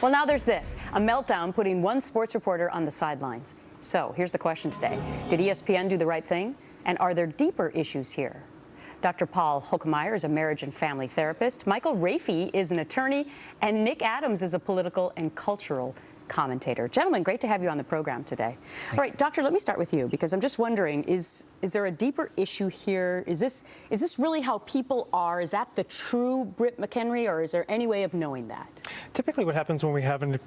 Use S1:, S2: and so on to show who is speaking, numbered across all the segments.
S1: Well, now there's this, a meltdown putting one sports reporter on the sidelines. So here's the question today. Did ESPN do the right thing? And are there deeper issues here? Dr. Paul Hokemeyer is a marriage and family therapist. Michael Rafey is an attorney. And Nick Adams is a political and cultural commentator. Gentlemen, great to have you on the program today. All right, Doctor, let me start with you, because I'm just wondering, is there a deeper issue here? Is this really how people are? Is that the true Britt McHenry, or is there any way of knowing that?
S2: Typically what happens when we have an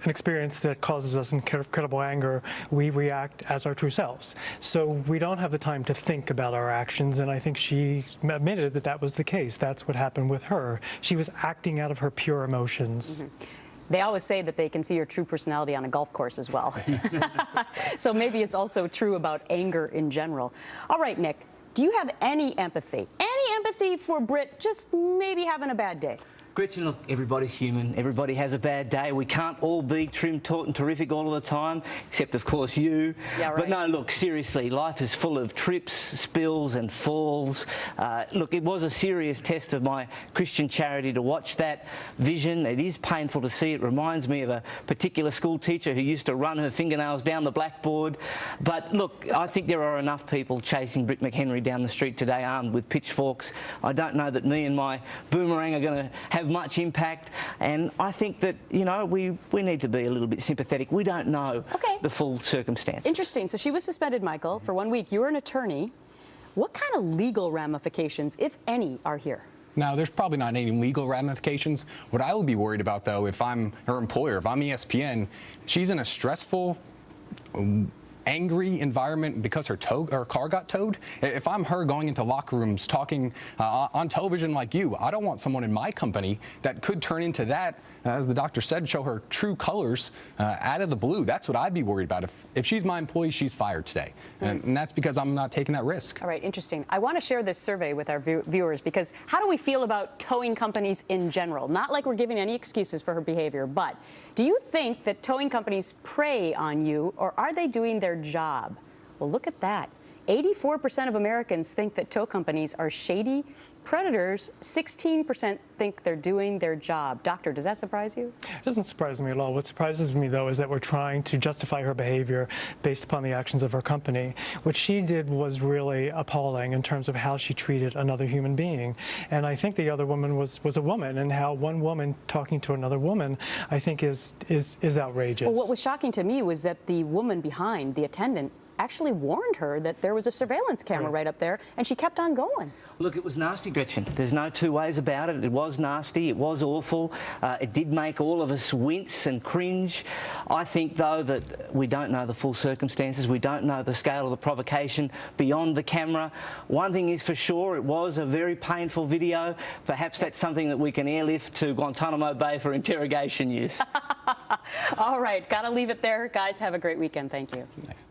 S2: experience that causes us incredible anger, we react as our true selves. So we don't have the time to think about our actions, and I think she admitted that that was the case. That's what happened with her. She was acting out of her pure emotions.
S1: Mm-hmm. They always say that they can see your true personality on a golf course as well. So maybe it's also true about anger in general. All right, Nick, do you have any empathy? Any empathy for Britt just maybe having a bad day?
S3: Gretchen, look, everybody's human. Everybody has a bad day. We can't all be trim, taut and terrific all of the time, except, of course, you.
S1: Yeah, right.
S3: But no, look, seriously, life is full of trips, spills and falls. Look, it was a serious test of my Christian charity to watch that vision. It is painful to see. It reminds me of a particular school teacher who used to run her fingernails down the blackboard. But look, I think there are enough people chasing Britt McHenry down the street today armed with pitchforks. I don't know that me and my boomerang are going to have much impact, and I think that, you know, we need to be a little bit sympathetic. We don't know the full circumstances.
S1: Interesting. So she was suspended, Michael, for 1 week. You're an attorney. What kind of legal ramifications, if any, are here?
S4: Now, there's probably not any legal ramifications. What I would be worried about, though, if I'm her employer, if I'm ESPN, she's in a stressful, angry environment because her car got towed. If I'm her going into locker rooms talking on television like you, I don't want someone in my company that could turn into that, as the doctor said, show her true colors out of the blue. That's what I'd be worried about. If she's my employee, she's fired today. And that's because I'm not taking that risk.
S1: All right, interesting. I want to share this survey with our viewers, because how do we feel about towing companies in general? Not like we're giving any excuses for her behavior, but do you think that towing companies prey on you, or are they doing their job? Well, look at that. 84% of Americans think that tow companies are shady predators. 16% think they're doing their job. Doctor, does that surprise you?
S2: It doesn't surprise me at all. What surprises me, though, is that we're trying to justify her behavior based upon the actions of her company. What she did was really appalling in terms of how she treated another human being. And I think the other woman was a woman, and how one woman talking to another woman, I think, is outrageous.
S1: Well, what was shocking to me was that the woman behind, the attendant, actually warned her that there was a surveillance camera right up there, and she kept on going.
S3: Look, it was nasty, Gretchen. There's no two ways about it. It was nasty. It was awful. It did make all of us wince and cringe. I think, though, that we don't know the full circumstances. We don't know the scale of the provocation beyond the camera. One thing is for sure, it was a very painful video. Perhaps that's something that we can airlift to Guantanamo Bay for interrogation use.
S1: All right, gotta leave it there. Guys, have a great weekend. Thank you.
S4: Nice.